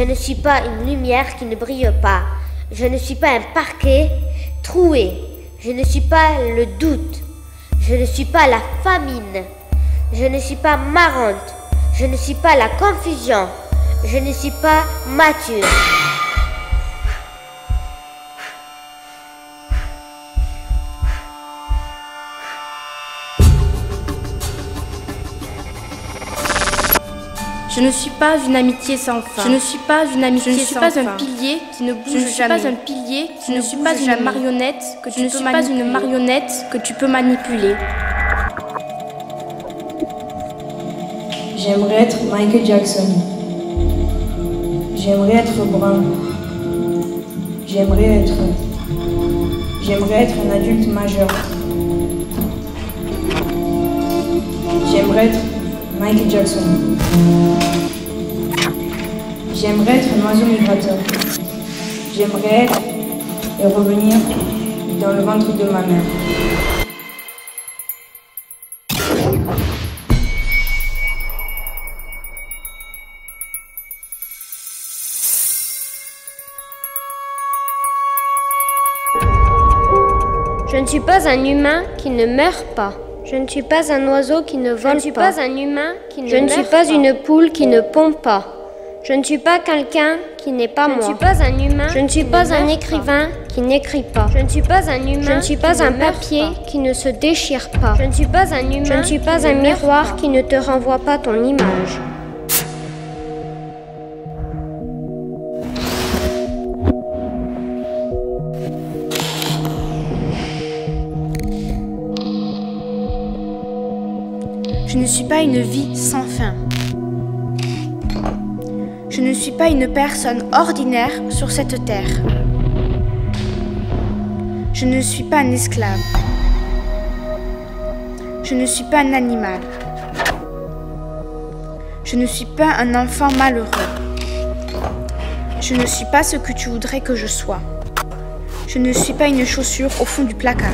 Je ne suis pas une lumière qui ne brille pas. Je ne suis pas un parquet troué. Je ne suis pas le doute. Je ne suis pas la famine. Je ne suis pas marrante. Je ne suis pas la confusion. Je ne suis pas mature. Je ne suis pas une amitié sans fin. Je ne suis pas une amitié sans fin. Je ne suis pas un pilier qui ne bouge jamais. Je ne suis pas un pilier qui ne suis pas une marionnette que tu peux manipuler. Je ne suis pas une marionnette que tu peux manipuler. J'aimerais être Michael Jackson. J'aimerais être brun. J'aimerais être un adulte majeur. J'aimerais être Michael Jackson. J'aimerais être un oiseau migrateur. J'aimerais être et revenir dans le ventre de ma mère. Je ne suis pas un humain qui ne meurt pas. Je ne suis pas un oiseau qui ne vole pas. Je ne suis pas un humain qui ne meurt pas. Je ne suis pas une poule qui ne pond pas. Je ne suis pas quelqu'un qui n'est pas moi. Je ne suis pas un humain. Je ne suis pas un écrivain qui n'écrit pas. Je ne suis pas un humain. Je ne suis pas un papier qui ne se déchire pas. Je ne suis pas un humain. Je ne suis pas un miroir qui ne te renvoie pas ton image. Je ne suis pas une vie sans fin. Je ne suis pas une personne ordinaire sur cette terre. Je ne suis pas un esclave. Je ne suis pas un animal. Je ne suis pas un enfant malheureux. Je ne suis pas ce que tu voudrais que je sois. Je ne suis pas une chaussure au fond du placard.